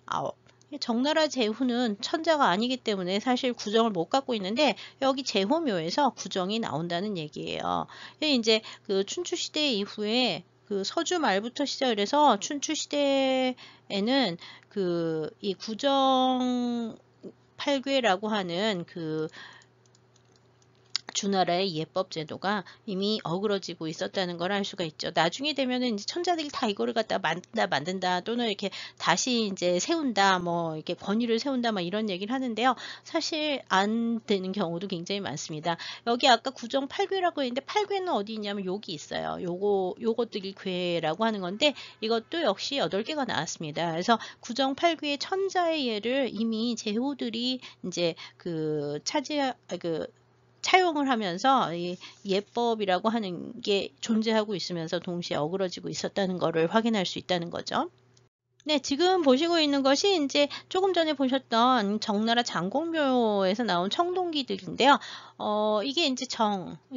[SPEAKER 1] 9. 정나라 제후는 천자가 아니기 때문에 사실 구정을 못 갖고 있는데 여기 제후묘에서 구정이 나온다는 얘기예요. 이제 그 춘추 시대 이후에 그 서주 말부터 시작을 해서 춘추 시대에는 그 이 구정 8궤라고 하는 그 주나라의 예법 제도가 이미 어그러지고 있었다는 걸 알 수가 있죠. 나중에 되면은 이제 천자들이 다 이거를 갖다 만든다 또는 이렇게 다시 이제 세운다 뭐 이렇게 권위를 세운다 막 이런 얘기를 하는데요. 사실 안 되는 경우도 굉장히 많습니다. 여기 아까 구정 8궤라고 했는데 8궤는 어디 있냐면 여기 있어요. 요것들이 궤라고 하는 건데 이것도 역시 8개가 나왔습니다. 그래서 구정 8궤의 천자의 예를 이미 제후들이 이제 차용을 하면서 이 예법이라고 하는 게 존재하고 있으면서 동시에 어그러지고 있었다는 것을 확인할 수 있다는 거죠. 네, 지금 보시고 있는 것이 이제 조금 전에 보셨던 정나라 장공묘에서 나온 청동기들인데요. 이게 이제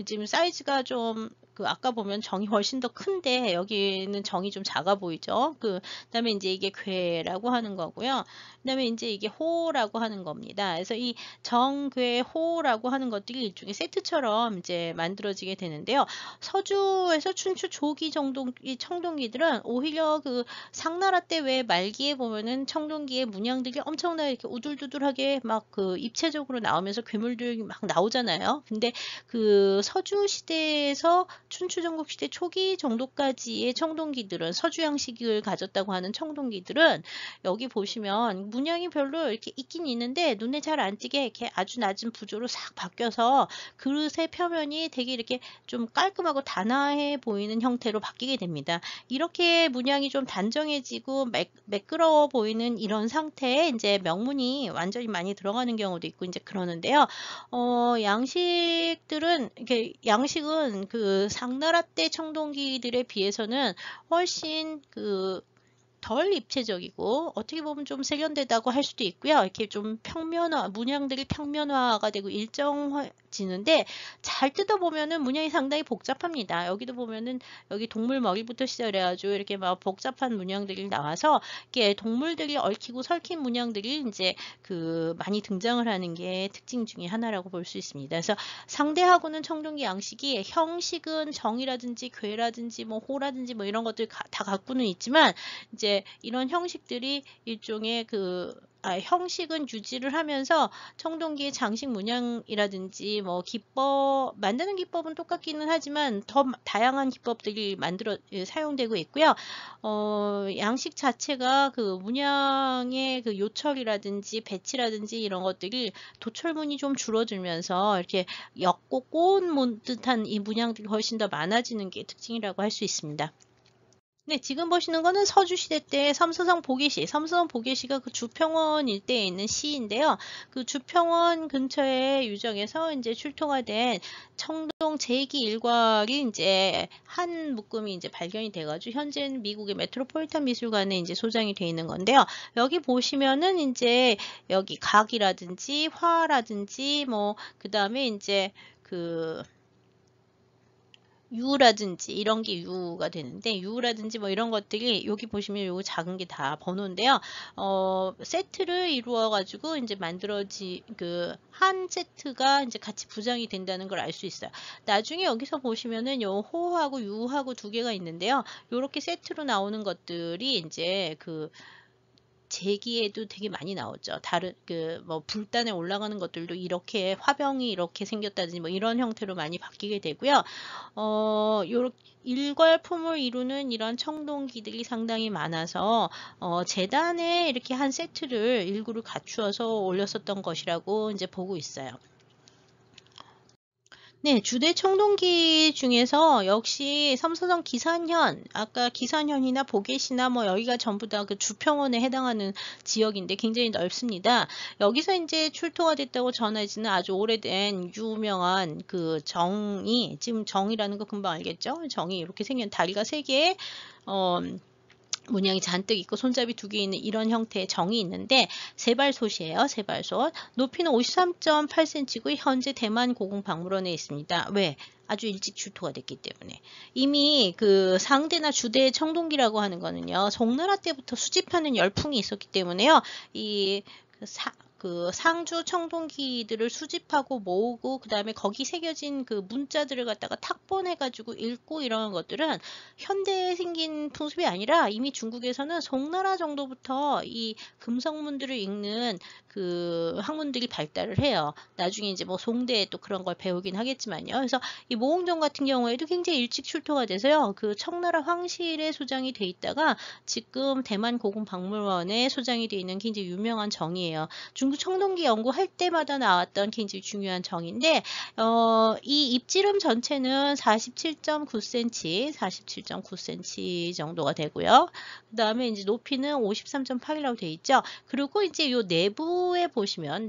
[SPEAKER 1] 지금 사이즈가 좀, 아까 보면 정이 훨씬 더 큰데, 여기는 정이 좀 작아 보이죠? 그다음에 이제 이게 괴라고 하는 거고요. 그다음에 이제 이게 호라고 하는 겁니다. 그래서 이 정, 괴, 호라고 하는 것들이 일종의 세트처럼 이제 만들어지게 되는데요. 서주에서 춘추 조기 청동기들은 오히려 상나라 때 왜 말기에 보면은 청동기에 문양들이 엄청나게 이렇게 우둘두둘하게 막 입체적으로 나오면서 괴물들이 막 나오잖아요. 근데 서주 시대에서 춘추 전국 시대 초기 정도까지의 청동기들은, 서주 양식을 가졌다고 하는 청동기들은 여기 보시면 문양이 별로 이렇게 있긴 있는데 눈에 잘 안 띄게 이렇게 아주 낮은 부조로 싹 바뀌어서 그릇의 표면이 되게 이렇게 좀 깔끔하고 단아해 보이는 형태로 바뀌게 됩니다. 이렇게 문양이 좀 단정해지고 매끄러워 보이는 이런 상태에 이제 명문이 완전히 많이 들어가는 경우도 있고 이제 그러는데요. 양식은 상나라 때 청동기들에 비해서는 훨씬 덜 입체적이고 어떻게 보면 좀 세련되다고 할 수도 있고요. 이렇게 좀 문양들이 평면화가 되고 일정해지는데 잘 뜯어보면은 문양이 상당히 복잡합니다. 여기도 보면은 여기 동물 머리부터 시작해가지고 이렇게 막 복잡한 문양들이 나와서 이게 동물들이 얽히고 설킨 문양들이 이제 많이 등장을 하는 게 특징 중에 하나라고 볼 수 있습니다. 그래서 상대하고는 청동기 양식이 형식은 정이라든지 괴라든지 뭐 호라든지 뭐 이런 것들 다 갖고는 있지만 이제 이런 형식들이 일종의 형식은 유지를 하면서 청동기의 장식 문양이라든지 뭐 만드는 기법은 똑같기는 하지만 더 다양한 기법들이 사용되고 있고요. 양식 자체가 문양의 요철이라든지 배치라든지 이런 것들이 도철문이 좀 줄어들면서 이렇게 옅고 꼬은 듯한 이 문양들이 훨씬 더 많아지는 게 특징이라고 할 수 있습니다. 네, 지금 보시는 거는 서주시대 때 삼서성 보계시가 주평원 일대에 있는 시인데요. 주평원 근처의 유적에서 이제 출토가 된 청동 제기 일곽이 이제 한 묶음이 이제 발견이 돼가지고 현재는 미국의 메트로폴리탄 미술관에 이제 소장이 돼 있는 건데요. 여기 보시면은 이제 여기 각이라든지 화라든지 뭐 그다음에 이제 유라든지 이런 게 유가 되는데 유라든지 뭐 이런 것들이 여기 보시면 요거 작은 게 다 번호인데요. 세트를 이루어 가지고 이제 한 세트가 이제 같이 부장이 된다는 걸 알 수 있어요. 나중에 여기서 보시면은 요 호하고 유하고 두 개가 있는데요. 요렇게 세트로 나오는 것들이 이제 제기에도 되게 많이 나오죠. 다른 뭐 불단에 올라가는 것들도 이렇게 화병이 이렇게 생겼다든지 뭐 이런 형태로 많이 바뀌게 되고요. 요렇게 일괄품을 이루는 이런 청동기들이 상당히 많아서 재단에 이렇게 한 세트를 일구를 갖추어서 올렸었던 것이라고 이제 보고 있어요. 네, 주대 청동기 중에서 역시 삼서성 기산현, 아까 기산현이나 보계시나 뭐 여기가 전부 다 주평원에 해당하는 지역인데 굉장히 넓습니다. 여기서 이제 출토가 됐다고 전해지는 아주 오래된 유명한 정이, 지금 정이라는 거 금방 알겠죠? 정이 이렇게 생긴 다리가 3개, 문양이 잔뜩 있고 손잡이 2개 있는 이런 형태의 정이 있는데 세발솥이에요. 세발솥. 높이는 53.8cm고 현재 대만 고궁박물원에 있습니다. 왜? 아주 일찍 출토가 됐기 때문에. 이미 상대나 주대 청동기라고 하는 거는요. 송나라 때부터 수집하는 열풍이 있었기 때문에요. 상주 청동기들을 수집하고 모으고 그다음에 거기 새겨진 문자들을 갖다가 탁본해가지고 읽고 이런 것들은 현대에 생긴 풍습이 아니라 이미 중국에서는 송나라 정도부터 이 금성문들을 읽는 학문들이 발달을 해요. 나중에 이제 뭐 송대에 또 그런 걸 배우긴 하겠지만요. 그래서 이 모홍정 같은 경우에도 굉장히 일찍 출토가 돼서요. 청나라 황실에 소장이 돼 있다가 지금 대만 고궁박물원에 소장이 돼 있는 굉장히 유명한 정이에요. 중국 청동기 연구할 때마다 나왔던 굉장히 중요한 정인데 이 입지름 전체는 47.9cm, 47.9cm 정도가 되고요. 그 다음에 이제 높이는 53.8이라고 되어 있죠. 그리고 이제 요 내부에 보시면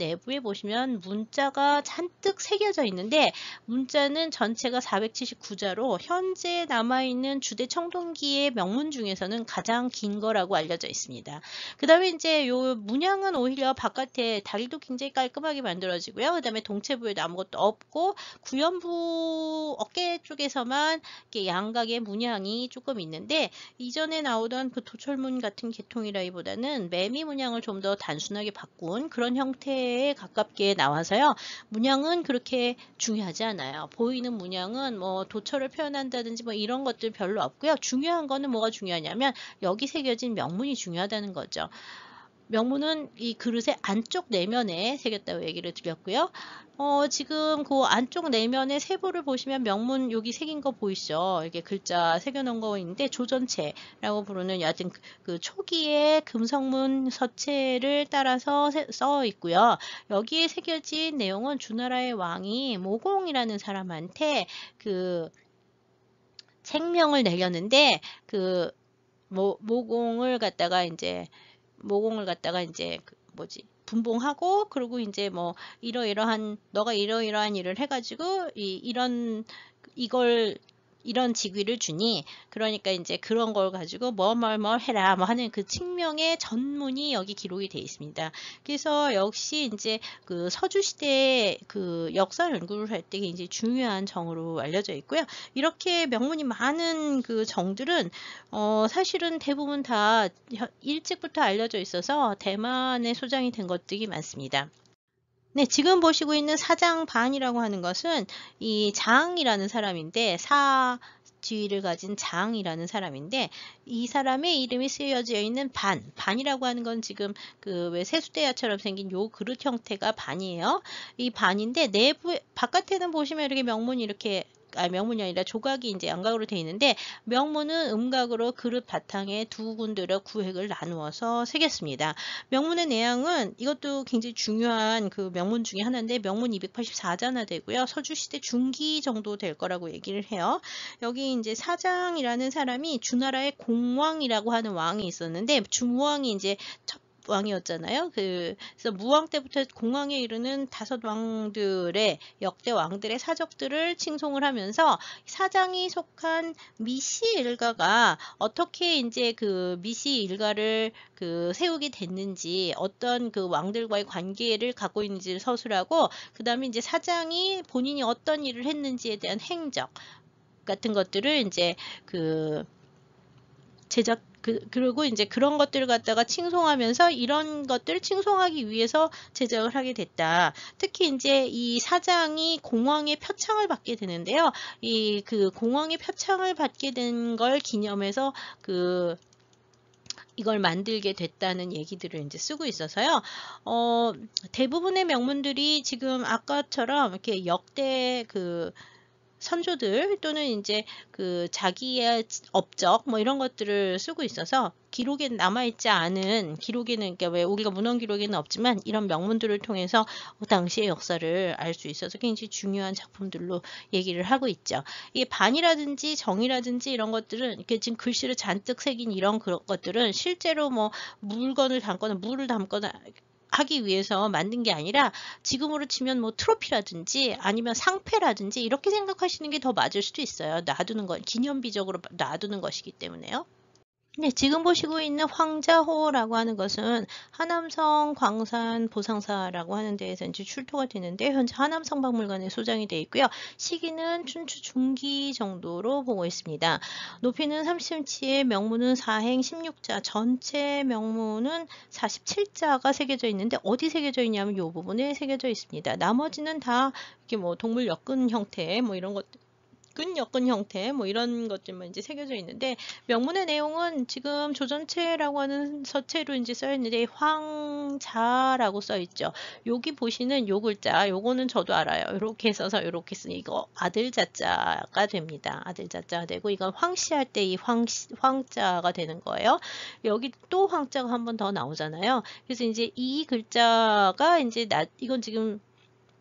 [SPEAKER 1] 문자가 잔뜩 새겨져 있는데 문자는 전체가 479자로 현재 남아있는 주대 청동기의 명문 중에서는 가장 긴 거라고 알려져 있습니다. 그 다음에 이제 요 문양은 오히려 바깥에 다리도 굉장히 깔끔하게 만들어지고요. 그 다음에 동체부에도 아무것도 없고 구연부 어깨 쪽에서만 이렇게 양각의 문양이 조금 있는데 이전에 나오던 그 도철문 같은 계통이라기보다는 매미 문양을 좀 더 단순하게 바꾼 그런 형태에 가깝게 나와서요. 문양은 그렇게 중요하지 않아요. 보이는 문양은 뭐 도철을 표현한다든지 뭐 이런 것들 별로 없고요. 중요한 거는 뭐가 중요하냐면 여기 새겨진 명문이 중요하다는 거죠. 명문은 이 그릇의 안쪽 내면에 새겼다고 얘기를 드렸고요. 지금 그 안쪽 내면의 세부를 보시면 명문 여기 새긴 거 보이시죠? 이게 글자 새겨놓은 거 있는데 조전체라고 부르는 여하튼 그 초기의 금성문 서체를 따라서 써 있고요. 여기에 새겨진 내용은 주나라의 왕이 모공이라는 사람한테 그 책명을 내렸는데 그 모공을 갖다가 이제 분봉하고 그리고 이제 뭐 너가 이러이러한 일을 해가지고 이런 직위를 주니 그러니까 이제 그런 걸 가지고 뭐 해라 뭐 하는 그 칙명의 전문이 여기 기록이 되어 있습니다. 그래서 역시 이제 그 서주 시대 그 역사 연구를 할 때 굉장히 중요한 정으로 알려져 있고요. 이렇게 명문이 많은 그 정들은 사실은 대부분 다 일찍부터 알려져 있어서 대만에 소장이 된 것들이 많습니다. 네, 지금 보시고 있는 사장반이라고 하는 것은 이 장이라는 사람인데 사쥐를 가진 장이라는 사람인데 이 사람의 이름이 쓰여져 있는 반이라고 하는 건 지금 그 왜 세수대야처럼 생긴 요 그릇 형태가 반이에요. 이 반인데 바깥에는 보시면 이렇게 명문이 아니라 조각이 이제 양각으로 되어 있는데 명문은 음각으로 그릇 바탕에 두 군데로 구획을 나누어서 새겼습니다. 명문의 내양은 이것도 굉장히 중요한 그 명문 중에 하나인데 명문 284자나 되고요. 서주시대 중기 정도 될 거라고 얘기를 해요. 여기 이제 사장이라는 사람이 주나라의 공왕이라고 하는 왕이 있었는데 주무왕이 이제 첫 왕이었잖아요. 그래서 무왕 때부터 공왕에 이르는 5왕들의 역대 왕들의 사적들을 칭송을 하면서 사장이 속한 미씨 일가가 어떻게 이제 그 미씨 일가를 그 세우게 됐는지 어떤 그 왕들과의 관계를 갖고 있는지를 서술하고 그 다음에 이제 사장이 본인이 어떤 일을 했는지에 대한 행적 같은 것들을 이제 그리고 이제 그런 것들을 갖다가 칭송하면서 이런 것들을 칭송하기 위해서 제작을 하게 됐다. 특히 이제 이 사장이 공왕의 표창을 받게 되는데요. 그 공왕의 표창을 받게 된 걸 기념해서 이걸 만들게 됐다는 얘기들을 이제 쓰고 있어서요. 대부분의 명문들이 지금 아까처럼 이렇게 역대 선조들 또는 이제 자기의 업적 뭐 이런 것들을 쓰고 있어서 기록에 남아있지 않은 기록에는 그러니까 왜 우리가 문헌 기록에는 없지만 이런 명문들을 통해서 당시의 역사를 알 수 있어서 굉장히 중요한 작품들로 얘기를 하고 있죠. 이 반이라든지 정이라든지 이런 것들은 이렇게 지금 글씨를 잔뜩 새긴 이런 것들은 실제로 뭐 물건을 담거나 물을 담거나 하기 위해서 만든 게 아니라 지금으로 치면 뭐 트로피라든지 아니면 상패라든지 이렇게 생각하시는 게 더 맞을 수도 있어요. 놔두는 건 기념비적으로 놔두는 것이기 때문에요. 네, 지금 보시고 있는 황자호라고 하는 것은 하남성 광산 보상사라고 하는 데에서 이제 출토가 되는데 현재 하남성 박물관에 소장이 되어 있고요. 시기는 춘추 중기 정도로 보고 있습니다. 높이는 30cm에 명문은 4행 16자, 전체 명문은 47자가 새겨져 있는데 어디 새겨져 있냐면 이 부분에 새겨져 있습니다. 나머지는 다 이렇게 뭐 동물 엮은 형태 뭐 이런 것 끈 형태 뭐 이런 것들만 이제 새겨져 있는데 명문의 내용은 지금 조전체라고 하는 서체로 이제 써 있는데 황자라고 써 있죠. 여기 보시는 요 글자 요거는 저도 알아요. 이렇게 써서 이렇게 쓰니 이거 아들 자자가 됩니다. 아들 자자가 되고 이건 황씨 할 때 이 황자가 되는 거예요. 여기 또 황자가 한 번 더 나오잖아요. 그래서 이제 이 글자가 이제 이건 지금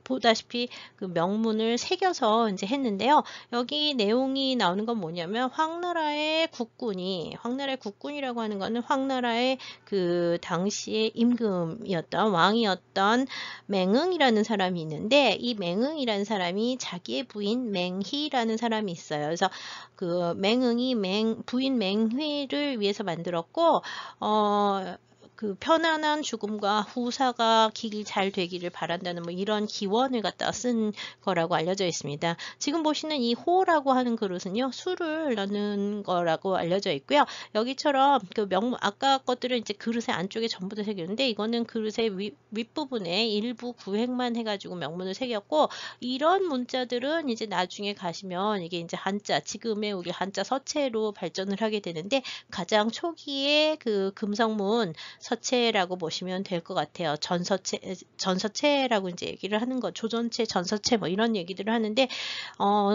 [SPEAKER 1] 보다시피 그 명문을 새겨서 이제 했는데요. 여기 내용이 나오는 건 뭐냐면 황나라의 국군이라고 하는 거는 황나라의 그 당시의 임금이었던 왕이었던 맹응이라는 사람이 있는데 이 맹응이라는 사람이 자기의 부인 맹희라는 사람이 있어요. 그래서 그 맹응이 부인 맹희를 위해서 만들었고 그 편안한 죽음과 후사가 길 잘 되기를 바란다는 뭐 이런 기원을 갖다 쓴 거라고 알려져 있습니다. 지금 보시는 이 호라고 하는 그릇은요, 술을 넣는 거라고 알려져 있고요. 여기처럼 그 아까 것들은 이제 그릇의 안쪽에 전부 다 새겼는데 이거는 그릇의 윗부분에 일부 구획만 해가지고 명문을 새겼고 이런 문자들은 이제 나중에 가시면 이게 이제 한자, 지금의 우리 한자 서체로 발전을 하게 되는데 가장 초기에 그 금성문 서체라고 보시면 될 것 같아요. 전서체라고 이제 얘기를 하는 거, 조전체, 전서체 뭐 이런 얘기들을 하는데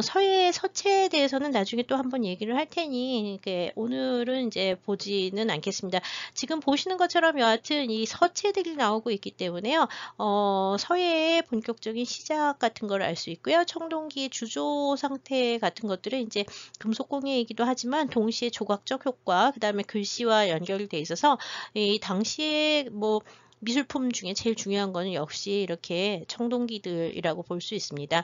[SPEAKER 1] 서예 서체에 대해서는 나중에 또 한번 얘기를 할 테니 오늘은 이제 보지는 않겠습니다. 지금 보시는 것처럼 여하튼 이 서체들이 나오고 있기 때문에요. 서예의 본격적인 시작 같은 걸 알 수 있고요. 청동기의 주조 상태 같은 것들은 이제 금속공예이기도 하지만 동시에 조각적 효과, 그 다음에 글씨와 연결이 돼 있어서 이 당시에 뭐 미술품 중에 제일 중요한 거는 역시 이렇게 청동기들이라고 볼 수 있습니다.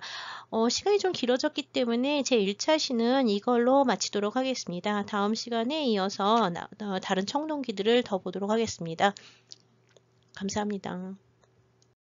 [SPEAKER 1] 시간이 좀 길어졌기 때문에 제 1차 시는 이걸로 마치도록 하겠습니다. 다음 시간에 이어서 다른 청동기들을 더 보도록 하겠습니다. 감사합니다.